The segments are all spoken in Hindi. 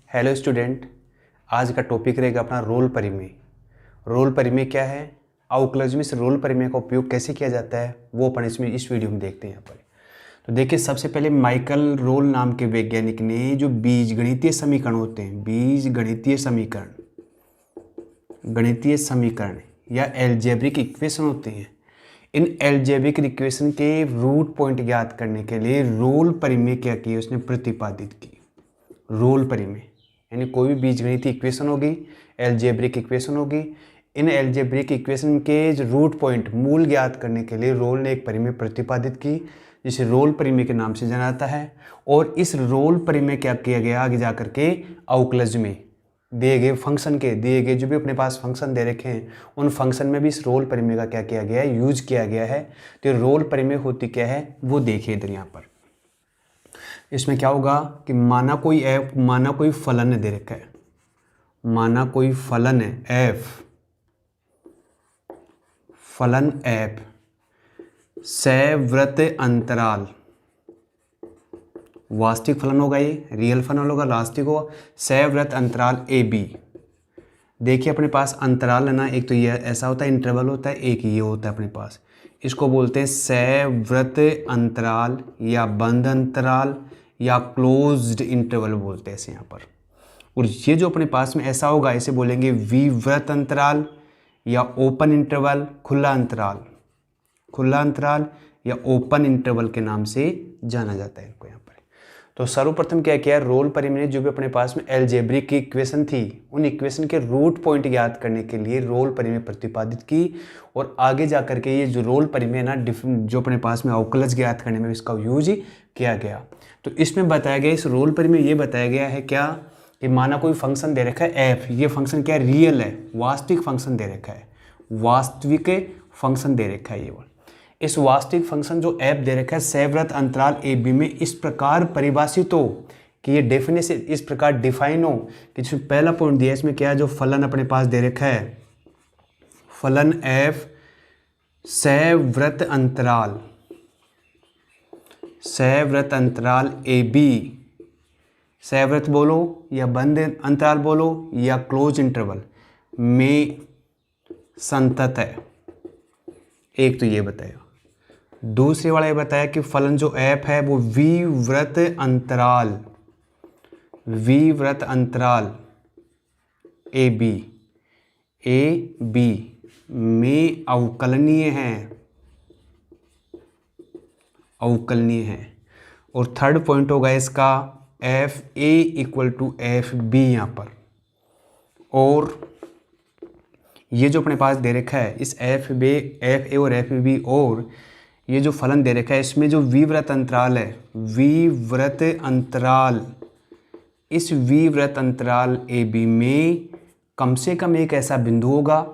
हेलो स्टूडेंट, आज का टॉपिक रहेगा अपना रोल परिमेय। रोल परिमेय क्या है, अवकलज से रोल परिमेय का उपयोग कैसे किया जाता है, वो अपन इसमें इस वीडियो में देखते हैं यहाँ पर। तो देखिए, सबसे पहले माइकल रोल नाम के वैज्ञानिक ने जो बीजगणितीय समीकरण होते हैं, गणितीय समीकरण या एल्जेब्रिक इक्वेशन होते हैं, इन एल्जेब्रिक इक्वेशन के रूट पॉइंट ज्ञात करने के लिए रोल परिमेय क्या की, उसने प्रतिपादित की। रोल परिमेय यानी कोई भी बीजगणितीय इक्वेशन होगी, एल्जेब्रिक इक्वेशन होगी, इन एल्जेब्रिक इक्वेशन के रूट पॉइंट मूल ज्ञात करने के लिए रोल ने एक परिमेय प्रतिपादित की, जिसे रोल परिमेय के नाम से जाना जाता है। और इस रोल परिमेय क्या किया गया, आगे जाकर के अवकलज में दिए गए फंक्शन के दिए गए जो भी अपने पास फंक्शन दे रखे हैं, उन फंक्शन में भी इस रोल परिमेय का क्या किया गया है, यूज किया गया है। तो रोल परिमेय होती क्या है वो देखिए इधर यहाँ पर। इसमें क्या होगा कि माना कोई फलन दे रखा है, माना कोई फलन है एफ, फलन एफ सवृत अंतराल, वास्तविक फलन होगा, ये रियल फलन होगा, वास्तविक होगा, सवृत अंतराल ए बी। देखिए अपने पास अंतराल है ना, एक तो ये ऐसा होता है इंटरवल होता है, एक ये होता है अपने पास, इसको बोलते हैं सवृत अंतराल या बंद अंतराल या क्लोज्ड इंटरवल बोलते हैं ऐसे यहाँ पर। और ये जो अपने पास में ऐसा होगा इसे बोलेंगे विवृत अंतराल या ओपन इंटरवल, खुला अंतराल या ओपन इंटरवल के नाम से जाना जाता है इनको यहाँ पर। तो सर्वप्रथम क्या किया, रोल परिमेय ने जो भी अपने पास में एल्जेब्रिक की इक्वेशन थी, उन इक्वेशन के रूट पॉइंट ज्ञात करने के लिए रोल परिमेय प्रतिपादित की। और आगे जा करके ये जो रोल परिमेय ना जो अपने पास में अवकलज ज्ञात करने में इसका यूज किया गया। तो इसमें बताया गया, इस रोल परिमेय ये बताया गया है क्या कि माना कोई फंक्शन दे रखा है एफ, ये फंक्शन क्या रियल है, वास्तविक फंक्शन दे रखा है, वास्तविक फंक्शन दे रखा है। ये इस वास्तविक फंक्शन जो एफ दे रखा है सवृत अंतराल ए बी में इस प्रकार परिभाषित हो कि ये डेफिनेशन इस प्रकार डिफाइन हो कि जिसमें पहला पॉइंट दिया है, इसमें क्या है, जो फलन अपने पास दे रखा है, फलन एफ सवृत अंतराल ए बी, सवृत बोलो या बंद अंतराल बोलो या क्लोज इंटरवल में संतत है। एक तो ये बताया, दूसरे वाला ये बताया कि फलन जो एफ है वो विवृत अंतराल ए बी में अवकलनीय है। और थर्ड पॉइंट होगा इसका F A equal to F B यहाँ पर। और ये जो अपने पास दे रखा है इस एफ ए और एफ बी, और ये जो फलन दे रखा है इसमें जो विवृत अंतराल है, इस विवृत अंतराल ए बी में कम से कम एक ऐसा बिंदु होगा,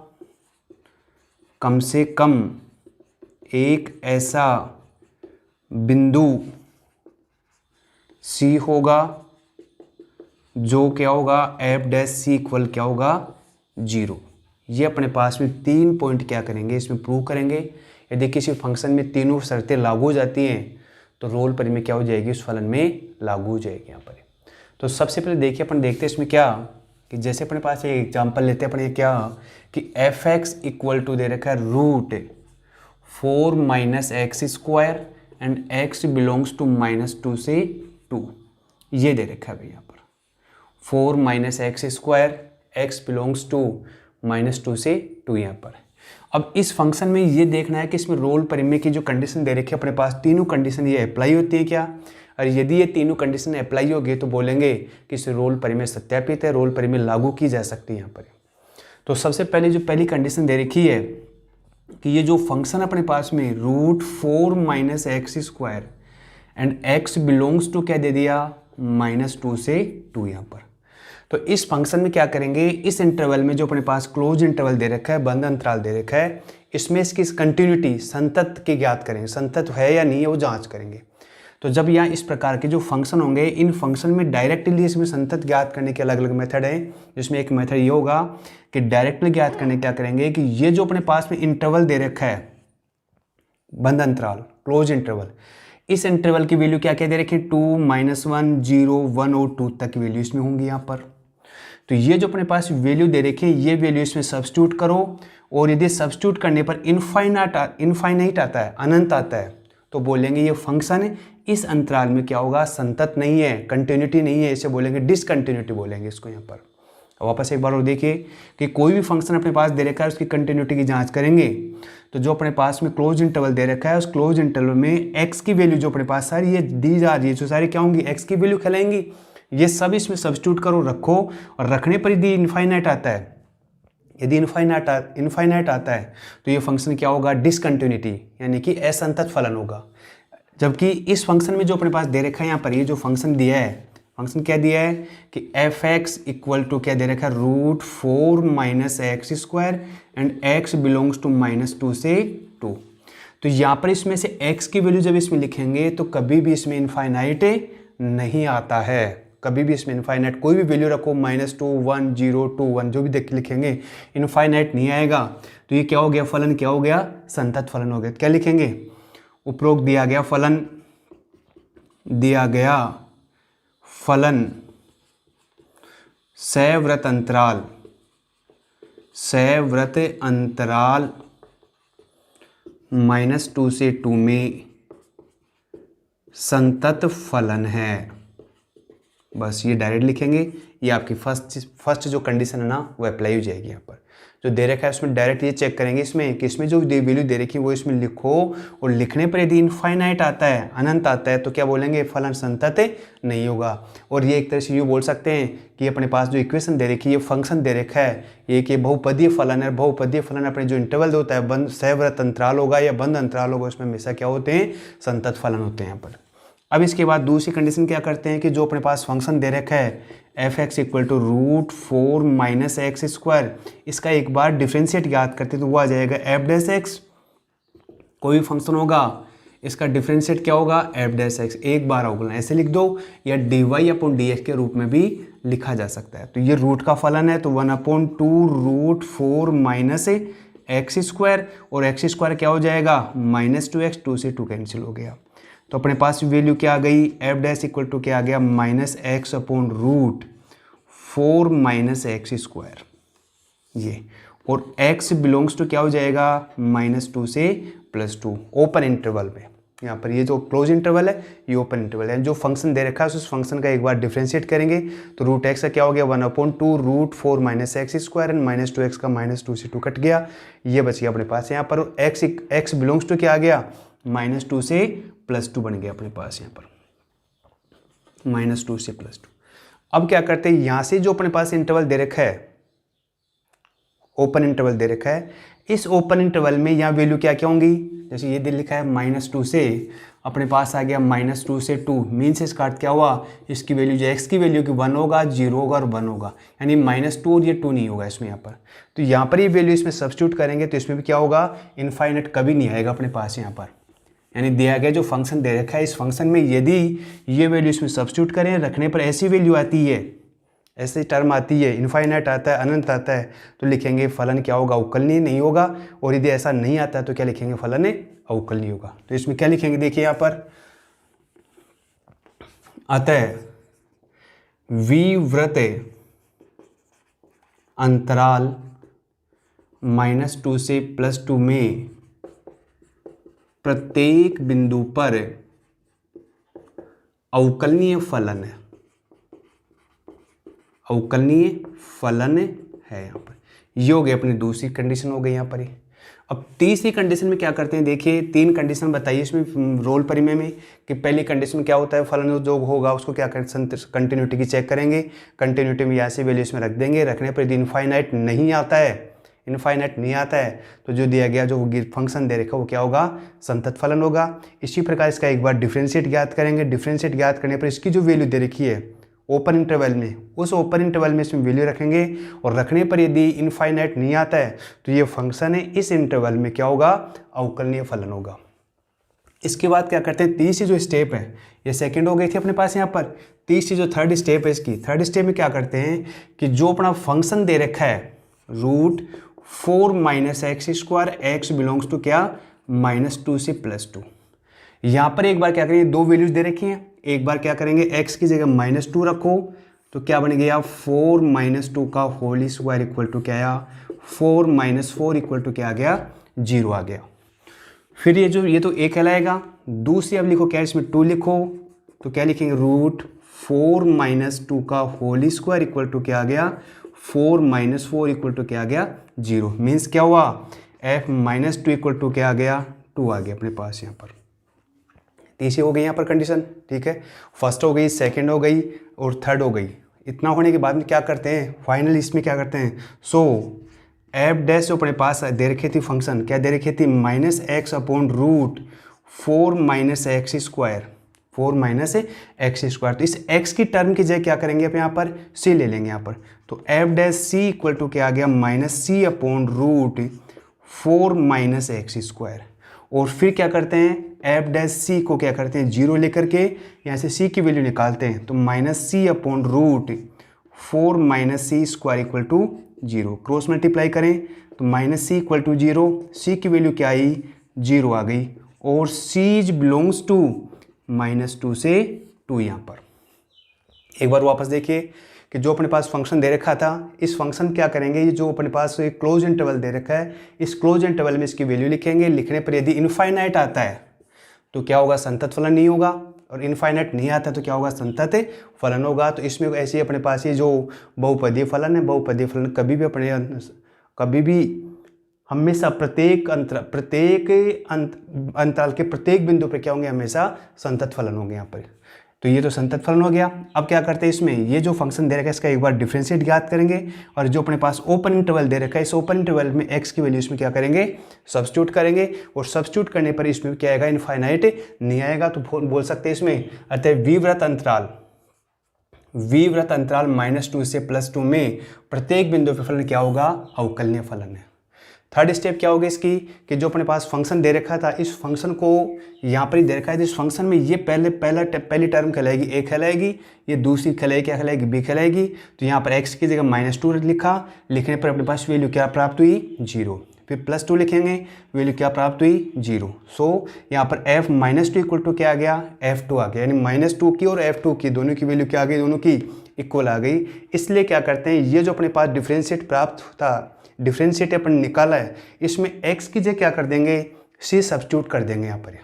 कम से कम एक ऐसा बिंदु सी होगा जो क्या होगा, एफ डैश सी इक्वल क्या होगा, 0। ये अपने पास में 3 पॉइंट क्या करेंगे, इसमें प्रूव करेंगे। यदि किसी फंक्शन में तीनों शर्तें लागू हो जाती हैं तो रोल परिमेय क्या हो जाएगी, उस फलन में लागू हो जाएगी यहाँ पर। तो सबसे पहले देखिए, अपन देखते हैं इसमें क्या कि जैसे अपने पास एक एग्जांपल लेते हैं अपन, ये क्या कि एफ एक्स इक्वल टू दे रखा है root 4 minus X square and X belongs to -2 से 2, ये दे रखा है भाई यहाँ पर 4 minus X square, X belongs to -2 से 2 यहाँ पर। अब इस फंक्शन में ये देखना है कि इसमें रोल परिमेय की जो कंडीशन दे रखी है अपने पास, तीनों कंडीशन ये अप्लाई होती है क्या, और यदि ये तीनों कंडीशन अप्लाई होगी तो बोलेंगे कि इस रोल परिमेय सत्यापित है, रोल परिमेय लागू की जा सकती है यहाँ पर। तो सबसे पहले जो पहली कंडीशन दे रखी है कि ये जो फंक्शन अपने पास में root 4 minus X square and X belongs to क्या दे दिया, -2 से 2 यहाँ पर। तो इस फंक्शन में क्या करेंगे, इस इंटरवल में जो अपने पास क्लोज इंटरवल दे रखा है, बंद अंतराल दे रखा है, इसमें इसकी कंटिन्यूटी संतत की ज्ञात करेंगे, संतत है या नहीं है वो जांच करेंगे। तो जब यहाँ इस प्रकार के जो फंक्शन होंगे, इन फंक्शन में डायरेक्टली इसमें संतत ज्ञात करने के अलग अलग मेथड है, जिसमें एक मेथड ये होगा कि डायरेक्टली ज्ञात करने क्या करेंगे कि ये जो अपने पास में इंटरवल दे रखा है, बंद अंतराल क्लोज इंटरवल, इस इंटरवल की वैल्यू क्या क्या दे रखी है, 2, -1, 0, 1 और 2 तक की वैल्यू इसमें होंगी यहाँ पर। तो ये जो अपने पास वैल्यू दे रखी है ये वैल्यू इसमें सब्स्टिट्यूट करो, और यदि सब्स्टिट्यूट करने पर इनफाइनाइट आता है, अनंत आता है, तो बोलेंगे ये फंक्शन इस अंतराल में क्या होगा, संतत नहीं है, कंटिन्यूटी नहीं है, इसे बोलेंगे डिसकंटिन्यूटी बोलेंगे इसको यहाँ पर। वापस एक बार और देखिए कि कोई भी फंक्शन अपने पास दे रखा है उसकी कंटिन्यूटी की जांच करेंगे, तो जो अपने पास में क्लोज इंटरवल दे रखा है उस क्लोज इंटरवल में x की वैल्यू जो अपने पास सारी ये दी जा रही है, जो सारी क्या होंगी, x की वैल्यू कहलाएंगी। ये सब इसमें सब्स्टिट्यूट करो, रखो, और रखने पर यदि इनफाइनाइट आता है, यदि इनफाइनाइट आता है तो ये फंक्शन क्या होगा, डिसकंटिन्यूटी यानी कि असंतत फलन होगा। जबकि इस फंक्शन में जो अपने पास दे रखा है यहाँ पर, ये जो फंक्शन दिया है, फंक्शन क्या दिया है कि f(x) इक्वल टू क्या दे रखा है, √4 - x² and x belongs to -2 से 2। तो यहाँ पर इसमें से x की वैल्यू जब इसमें लिखेंगे तो कभी भी इसमें इनफाइनाइट नहीं आता है, कभी भी इसमें इनफाइनाइट कोई भी वैल्यू रखो, -2, 1, 0, 2, 1 जो भी देख लिखेंगे इनफाइनाइट नहीं आएगा। तो ये क्या हो गया, फलन क्या हो गया, संतत फलन हो गया। क्या लिखेंगे, उपरोक्त दिया गया फलन सवृत अंतराल -2 से 2 में संतत फलन है। बस ये डायरेक्ट लिखेंगे, ये आपकी फर्स्ट जो कंडीशन है ना वो अप्लाई हो जाएगी। यहाँ पर जो दे रखा है उसमें डायरेक्ट ये चेक करेंगे इसमें कि इसमें जो वैल्यू दे रखी है वो इसमें लिखो, और लिखने पर यदि इनफाइनाइट आता है, अनंत आता है, तो क्या बोलेंगे, फलन संतत नहीं होगा। और ये एक तरह से ये बोल सकते हैं कि अपने पास जो इक्वेशन दे रखी है, ये फंक्शन दे रखा है, ये कि बहुपदीय फलन है। बहुपदीय फलन अपने जो इंटरवल होता है, बंद सवृत अंतराल होगा या बंद अंतराल होगा, उसमें हमेशा क्या होते हैं, संतत फलन होते हैं यहाँ पर। अब इसके बाद दूसरी कंडीशन क्या करते हैं कि जो अपने पास फंक्शन दे रखा है f(x) इक्वल टू √4 - x², इसका एक बार डिफ्रेंशिएट याद करते तो वो आ जाएगा f'(x). कोई भी फंक्शन होगा इसका डिफ्रेंशिएट क्या होगा, f'(x), एक बार अवकलन ऐसे लिख दो, या dy/dx के रूप में भी लिखा जा सकता है। तो ये रूट का फलन है, तो 1/2 √4 - x², और x² क्या हो जाएगा, -2x, 2 से 2 कैंसिल हो गया। तो अपने पास वैल्यू क्या आ गई, f' इक्वल टू क्या आ गया, -x/√4 - x², ये, और x बिलोंग्स टू क्या हो जाएगा, -2 से +2 ओपन इंटरवल में। यहाँ पर ये जो क्लोज इंटरवल है ये ओपन इंटरवल है। जो फंक्शन दे रखा है उस फंक्शन का एक बार डिफ्रेंशिएट करेंगे तो √x का क्या हो गया, 1/2 √4 - x² एंड -2x का -2 से 2 कट गया, ये बच गया अपने पास। यहाँ पर x बिलोंग्स टू क्या आ गया, -2 से +2 बन गया अपने पास यहाँ पर, -2 से +2। अब क्या करते हैं, यहाँ से जो अपने पास इंटरवल दे रखा है, ओपन इंटरवल दे रखा है, इस ओपन इंटरवल में यहाँ वैल्यू क्या क्या होंगी, जैसे ये दे लिखा है -2 से अपने पास आ गया -2 से 2, मीन्स इसका अर्थ क्या हुआ, इसकी वैल्यू जो x की वैल्यू की 1 होगा, 0 होगा और 1 होगा, यानी -2 और ये 2 नहीं होगा इसमें यहाँ पर। तो यहाँ पर ये वैल्यू इसमें सब्स्टिट्यूट करेंगे तो इसमें भी क्या होगा, इनफाइनाइट कभी नहीं आएगा अपने पास यहाँ पर। यानी दिया गया जो फंक्शन दे रखा है, इस फंक्शन में यदि ये वैल्यू इसमें सब्स्टिट्यूट करें, रखने पर ऐसी वैल्यू आती है, ऐसी टर्म आती है, इनफाइनाइट आता है, अनंत आता है, तो लिखेंगे फलन क्या होगा, अवकलनीय नहीं होगा। और यदि ऐसा नहीं आता है तो क्या लिखेंगे, फलन अवकलनीय होगा। तो इसमें क्या लिखेंगे, देखिए यहाँ पर, अतः विवृत अंतराल -2 से +2 में प्रत्येक बिंदु पर अवकलनीय फलन है, अवकलनीय फलन है यहाँ पर। ये हो गई अपनी दूसरी कंडीशन हो गई यहाँ पर। अब तीसरी कंडीशन में क्या करते हैं, देखिए 3 कंडीशन बताइए इसमें रोल परिमेय में कि पहली कंडीशन में क्या होता है, फलन जो होगा उसको क्या करें, कंटिन्यूटी की चेक करेंगे, कंटिन्यूटी में यहाँ से वैल्यू इसमें रख देंगे, रखने पर यदि इनफाइनाइट नहीं आता है, इनफाइनाइट नहीं आता है तो जो दिया गया जो फंक्शन दे रखा वो क्या होगा, संतत फलन होगा। इसी प्रकार इसका एक बार डिफरेंशिएट ज्ञात करेंगे, डिफरेंशिएट ज्ञात करने पर इसकी जो वैल्यू दे रखी है ओपन इंटरवल में, उस ओपन इंटरवल में इसमें वैल्यू रखेंगे, और रखने पर यदि इनफाइनाइट नहीं आता है तो ये फंक्शन है इस इंटरवल में क्या होगा, अवकलनीय फलन होगा। इसके बाद क्या करते हैं, तीसरी जो स्टेप है, ये सेकंड हो गई थी अपने पास यहाँ पर, तीसरी जो थर्ड स्टेप है इसकी, थर्ड स्टेप में क्या करते हैं कि जो अपना फंक्शन दे रखा है √4 - x², x बिलोंग्स टू क्या, -2 से +2, यहाँ पर एक बार क्या करेंगे, दो वैल्यूज दे रखी हैं, एक बार क्या करेंगे x की जगह -2 रखो तो क्या बन गया 4 - 2 का होल स्क्वायर इक्वल टू क्या आया 4 - 4 इक्वल टू क्या आ गया 0 आ गया। फिर ये तो a कहलाएगा। दूसरी अब लिखो क्या इसमें 2 लिखो तो क्या लिखेंगे √4 - 2 का होल स्क्वायर इक्वल टू क्या आ गया 4 - 4 इक्वल टू क्या आ गया 0। मीन्स क्या हुआ f -2 इक्वल टू क्या आ गया 2 आ गया अपने पास यहाँ पर। तीसरी हो गई यहाँ पर कंडीशन, ठीक है। फर्स्ट हो गई, सेकंड हो गई और थर्ड हो गई। इतना होने के बाद में क्या करते हैं फाइनल इसमें क्या करते हैं, सो एफ डैश जो अपने पास दे रखी थी फंक्शन, क्या दे रखी थी -x/√4 - x²। तो इस x की टर्म की जगह क्या करेंगे आप यहाँ पर c ले लेंगे यहाँ पर। तो F dash c equal to क्या आ गया -c/√4 - x²। और फिर क्या करते हैं एफ डैश सी को क्या करते हैं 0 लेकर के यहाँ से c की वैल्यू निकालते हैं तो -c/√4 - c² equal to 0। Cross multiply करें तो -c इक्वल टू 0, c की वैल्यू क्या आई 0 आ गई और c बिलोंग्स टू -2 से 2 यहाँ पर। एक बार वापस देखिए कि जो अपने पास फंक्शन दे रखा था, इस फंक्शन क्या करेंगे, ये जो अपने पास एक क्लोज इंटरवल दे रखा है, इस क्लोज इंटरवल में इसकी वैल्यू लिखेंगे। लिखने पर यदि इनफाइनाइट आता है तो क्या होगा संतत फलन नहीं होगा, और इनफाइनाइट नहीं आता तो क्या होगा संतत फलन होगा। तो इसमें ऐसे ही अपने पास ये जो बहुपदीय फलन है, बहुपदीय फलन कभी भी हमेशा प्रत्येक अंतराल के प्रत्येक बिंदु पर क्या होंगे हमेशा संतत फलन होंगे यहाँ पर। तो ये तो संतत फलन हो गया। अब क्या करते हैं इसमें ये जो फंक्शन दे रखा है इसका एक बार डिफरेंशिएट ज्ञात करेंगे, और जो अपने पास ओपन इंटरवल दे रखा है इस ओपन इंटरवल में x की वैल्यू इसमें क्या करेंगे सब्स्टिट्यूट करेंगे, और सब्स्टिट्यूट करने पर इसमें क्या आएगा इनफाइनाइट नहीं आएगा। तो बोल सकते हैं इसमें अतः विवृत अंतराल -2 से +2 में प्रत्येक बिंदु पर फलन क्या होगा अवकलनीय फलन है। थर्ड स्टेप क्या होगी इसकी कि जो अपने पास फंक्शन दे रखा था, इस फंक्शन को यहाँ पर ही दे रखा है, इस फंक्शन में ये पहली टर्म कहलाएगी a कहलाएगी, ये दूसरी कहलाएगी क्या कहलाएगी b कहलाएगी। तो यहाँ पर x की जगह -2 लिखा, लिखने पर अपने पास वैल्यू क्या प्राप्त हुई 0। फिर +2 लिखेंगे, वैल्यू क्या प्राप्त हुई 0। सो यहाँ पर f -2 इक्वल टू क्या आ गया f2 आ गया, यानी -2 की और f2 की दोनों की वैल्यू क्या आ गई, दोनों की इक्वल आ गई। इसलिए क्या करते हैं ये जो अपने पास डिफरेंशिएट प्राप्त था, डिफरेंशिएट अपन निकाला है, इसमें x की जगह क्या कर देंगे c सब्स्टिट्यूट कर देंगे यहाँ पर।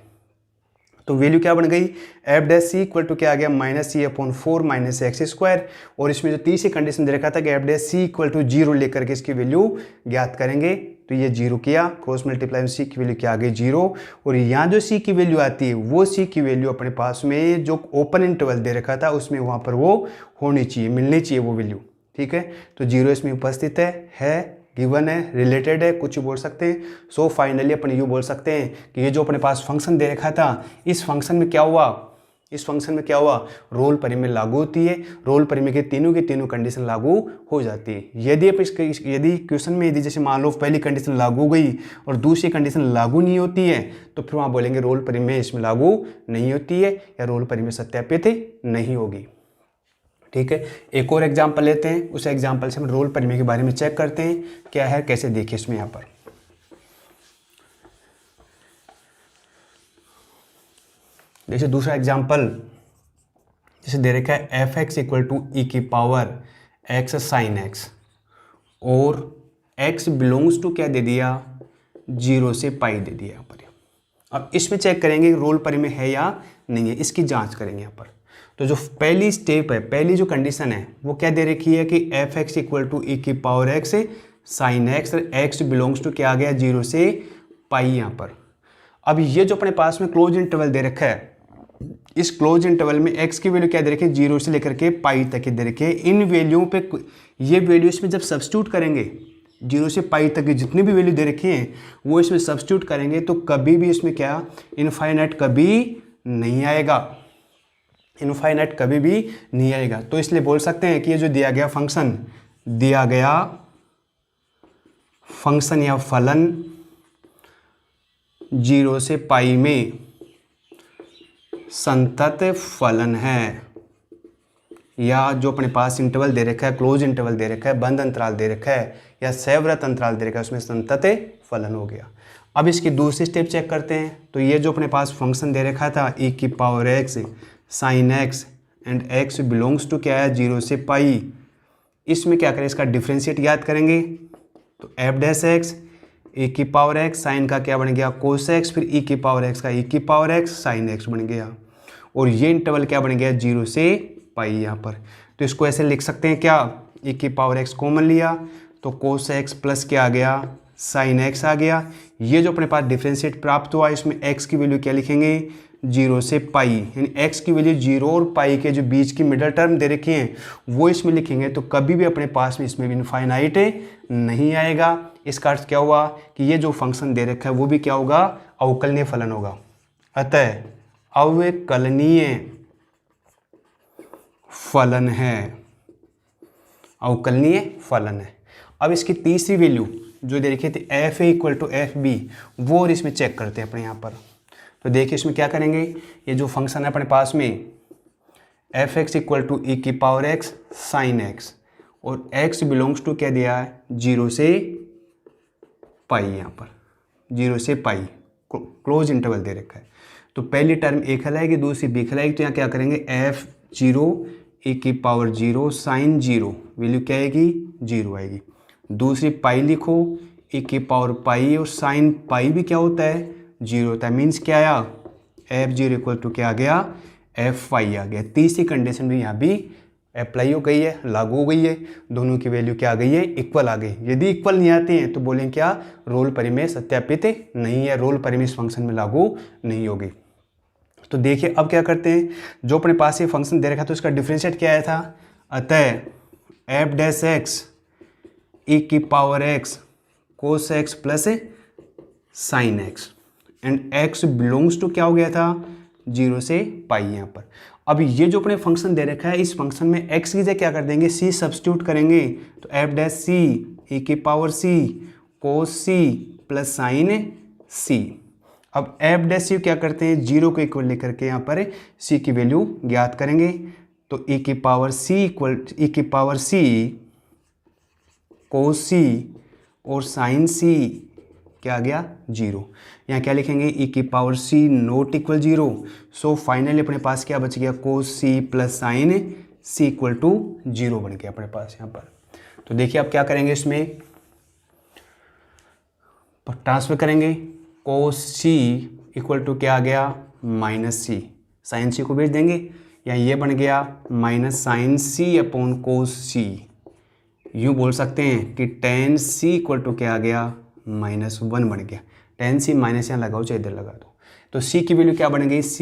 तो वैल्यू क्या बन गई F dash C equal to क्या आ गया -c/4 - x²। और इसमें जो तीसरी कंडीशन दे रखा था कि F dash C equal to 0 लेकर के इसकी वैल्यू ज्ञात करेंगे। तो ये 0 किया, क्रॉस मल्टीप्लाई में c की वैल्यू क्या आ गई 0, और यहाँ जो c की वैल्यू आती है वो c की वैल्यू अपने पास में जो ओपन इंटरवल दे रखा था उसमें वहाँ पर वो होनी चाहिए, मिलनी चाहिए वो वैल्यू, ठीक है। तो 0 इसमें उपस्थित है गिवन है, रिलेटेड है, कुछ बोल सकते हैं। सो फाइनली अपन यूँ बोल सकते हैं कि ये जो अपने पास फंक्शन दे रखा था, इस फंक्शन में क्या हुआ रोल परिमेय लागू होती है। रोल परिमेय के तीनों की तीनों कंडीशन लागू हो जाती है। यदि क्वेश्चन में यदि जैसे मान लो पहली कंडीशन लागू हो गई और दूसरी कंडीशन लागू नहीं होती है तो फिर वहाँ बोलेंगे रोल परिमेय इसमें लागू नहीं होती है या रोल परिमेय सत्यापित नहीं होगी, ठीक है। एक और एग्जाम्पल लेते हैं, उस एग्जाम्पल से हम रोल परिमेय के बारे में चेक करते हैं क्या है कैसे देखिए इसमें यहाँ पर। जैसे दूसरा एग्जाम्पल जैसे दे रखा है f(x) equal to e⁻x sin x, और x बिलोंग्स टू क्या दे दिया 0 से π दे दिया यहाँ पर। अब इसमें चेक करेंगे रोल परिमेय है या नहीं है, इसकी जांच करेंगे यहाँ पर। तो जो पहली स्टेप है, पहली जो कंडीशन है वो क्या दे रखी है कि f(x) equal to e⁻x sin x, x belongs to क्या आ गया 0 से π यहाँ पर। अब ये जो अपने पास में क्लोज इंटरवल दे रखा है, इस क्लोज इंटरवल में x की वैल्यू क्या दे रखी है 0 से लेकर के π तक की दे रखी है। इन वैल्यूओं पे ये वैल्यू इसमें जब सब्स्टिट्यूट करेंगे 0 से π तक की जितनी भी वैल्यू दे रखी है वो इसमें सब्स्टिट्यूट करेंगे तो कभी भी इसमें क्या इनफाइनाइट कभी नहीं आएगा, इनफाइनाइट कभी भी नहीं आएगा। तो इसलिए बोल सकते हैं कि ये जो दिया गया फंक्शन या फलन 0 से π में संतत फलन है, या जो अपने पास इंटरवल दे रखा है, क्लोज इंटरवल दे रखा है, बंद अंतराल दे रखा है या सैवृत अंतराल दे रखा है, उसमें संतत फलन हो गया। अब इसकी दूसरी स्टेप चेक करते हैं। तो ये जो अपने पास फंक्शन दे रखा था e की power x sine x and x belongs to क्या है 0 से पाई, इसमें क्या करें, इसका डिफ्रेंशिएट याद करेंगे। तो एफ डैश एक्स e की पावर x साइन का क्या बन गया कोस x, फिर e की पावर x का e की पावर x साइन x बन गया, और ये इंटरवल क्या बन गया 0 से पाई यहाँ पर। तो इसको ऐसे लिख सकते हैं क्या, e की पावर x कॉमन लिया तो कोस x प्लस क्या आ गया साइन x आ गया। ये जो अपने पास डिफ्रेंशिएट प्राप्त हुआ इसमें x की वैल्यू क्या लिखेंगे 0 से पाई, यानी x की वैल्यू 0 और पाई के जो बीच की मिडल टर्म दे रखी हैं वो इसमें लिखेंगे। तो कभी भी अपने पास में इसमें भी इनफाइनाइट नहीं आएगा। इसका अर्थ क्या हुआ कि ये जो फंक्शन दे रखा है वो भी क्या होगा अवकलनीय फलन होगा। अतः अवकलनीय फलन है, अवकलनीय फलन है। अब इसकी तीसरी वैल्यू जो दे रखी थी F A equal to F B, वो और इसमें चेक करते हैं अपने यहाँ पर। तो देखिए इसमें क्या करेंगे, ये जो फंक्शन है अपने पास में एफ एक्स इक्वल टू ई की पावर एक्स साइन एक्स, और x बिलोंग्स टू क्या दिया है 0 से पाई, यहाँ पर 0 से पाई क्लोज इंटरवल दे रखा है। तो पहली टर्म ए कहलाएगी, दूसरी बी कहलाएगी। तो यहाँ क्या करेंगे एफ 0 e की पावर 0 साइन 0 वैल्यू क्या आएगी 0 आएगी। दूसरी पाई लिखो e की पावर पाई, और साइन पाई भी क्या होता है 0 होता है। मीन्स क्या आया f0 इक्वल टू क्या आ गया एफ पाई आ गया। तीसरी कंडीशन भी यहाँ भी अप्लाई हो गई है, लागू हो गई है, दोनों की वैल्यू क्या आ गई है इक्वल आ गई। यदि इक्वल नहीं आती हैं तो बोलेंगे क्या रोल परिमेय सत्यापित नहीं है, रोल परिमेय इस फंक्शन में लागू नहीं होगी। तो देखिए अब क्या करते हैं, जो अपने पास ये फंक्शन दे रखा तो इसका डिफरेंशिएट क्या आया था, अतः एफ डैश एक्स ई की power X cos X plus sine X and X belongs to क्या हो गया था 0 से पाई यहाँ पर। अब ये जो अपने फंक्शन दे रखा है इस फंक्शन में x की जगह क्या कर देंगे c सब्स्टिट्यूट करेंगे। तो एफ डैश सी ई की पावर c कोस c प्लस साइन c। अब एफ डैश सी क्या करते हैं 0 को इक्वल लेकर के यहाँ पर c की वैल्यू ज्ञात करेंगे। तो e की पावर c इक्वल e की पावर c कोस c और साइन c क्या आ गया 0। यहाँ क्या लिखेंगे e की power c not equal 0। So finally अपने पास क्या बच गया cos c plus sine c equal to 0 बन गया अपने पास यहाँ पर। तो देखिए अब क्या करेंगे, इसमें ट्रांसफर करेंगे। कोस c इक्वल टू क्या आ गया माइनस c, साइन c को भेज देंगे, या ये बन गया minus sine c upon cos c। यूँ बोल सकते हैं कि टेन c इक्वल टू क्या आ गया -1 बन गया। टेन सी माइनस यहाँ लगाओ चाहे इधर लगा दो। तो c की वैल्यू क्या बन गई c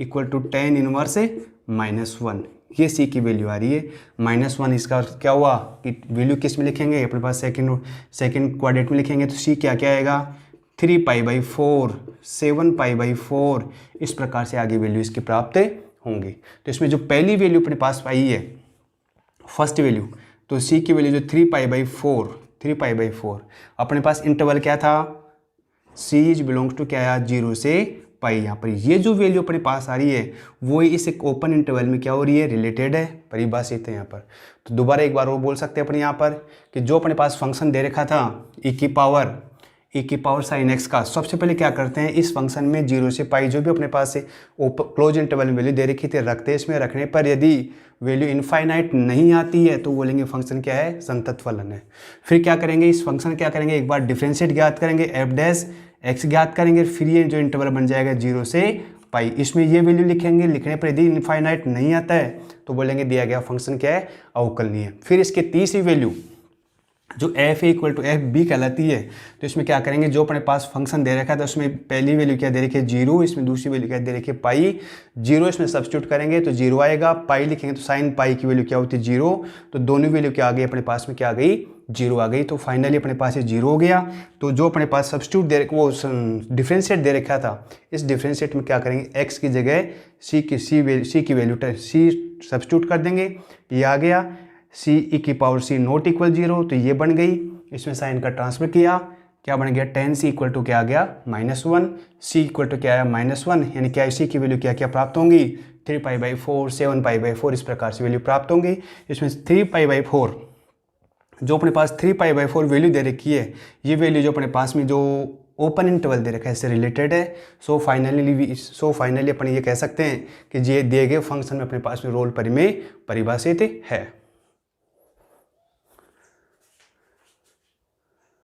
equal to tan inverse -1, ये c की वैल्यू आ रही है -1। इसका क्या हुआ कि वैल्यू किस में लिखेंगे अपने पास सेकंड क्वाड्रेंट में लिखेंगे। तो c क्या क्या आएगा 3π/4 7π/4, इस प्रकार से आगे वैल्यू इसकी प्राप्त होंगी। तो इसमें जो पहली वैल्यू अपने पास आई है फर्स्ट वैल्यू, तो c की वैल्यू जो 3π/4 अपने पास इंटरवल क्या था c इज बिलोंग्स टू क्या आया 0 से पाई। यहाँ पर ये जो वैल्यू अपने पास आ रही है वो इस एक ओपन इंटरवल में क्या हो रही है रिलेटेड है, परिभाषित है यहाँ पर। तो दोबारा एक बार वो बोल सकते हैं अपने यहाँ पर कि जो अपने पास फंक्शन दे रखा था e की पावर साइन एक्स का, सबसे पहले क्या करते हैं इस फंक्शन में 0 से पाई जो भी अपने पास से क्लोज इंटरवल में वैल्यू दे रखी थी रखते हैं। इसमें रखने पर यदि वैल्यू इनफाइनाइट नहीं आती है तो बोलेंगे फंक्शन क्या है संतत फलन है। फिर क्या करेंगे इस फंक्शन क्या करेंगे एक बार डिफरेंशिएट ज्ञात करेंगे, एफ डैश एक्स ज्ञात करेंगे, फिर ये जो इंटरवल बन जाएगा 0 से पाई, इसमें ये वैल्यू लिखेंगे। लिखने पर यदि इनफाइनाइट नहीं आता है तो बोलेंगे दिया गया फंक्शन क्या है अवकलनीय। फिर इसके तीसरी वैल्यू जो F A equal to F B कहलाती है, तो इसमें क्या करेंगे जो अपने पास फंक्शन दे रखा है तो उसमें पहली वैल्यू क्या दे रखी है 0, इसमें दूसरी वैल्यू क्या दे रखी है पाई। 0 इसमें सब्स्टिट्यूट करेंगे तो 0 आएगा, पाई लिखेंगे तो साइन पाई की वैल्यू क्या होती है 0। तो दोनों वैल्यू क्या आ गई अपने पास में क्या आ गई 0 आ गई। तो फाइनली अपने पास ये 0 हो गया। तो जो अपने पास सब्स्टिट्यूट दे वो डिफ्रेंशिएट दे रखा था इस डिफ्रेंशिएट में क्या करेंगे x की जगह c की वैल्यू c सब्स्टिट्यूट कर देंगे, ये आ गया c e की पावर c नॉट इक्वल 0, तो ये बन गई। इसमें साइन का ट्रांसफर किया क्या बन गया टेन c इक्वल टू क्या आ गया -1, c इक्वल टू क्या आया -1, यानी क्या c की वैल्यू क्या क्या प्राप्त होंगी 3π/4 7π/4, इस प्रकार से वैल्यू प्राप्त होंगी। इसमें 3π/4 जो अपने पास 3π/4 वैल्यू दे रखी है, ये वैल्यू जो अपने पास में जो ओपन इंटरवल दे रखा है, इससे रिलेटेड है। सो फाइनली अपन ये कह सकते हैं कि ये दिए गए फंक्शन में अपने पास में रोल परिमेय परिभाषित है।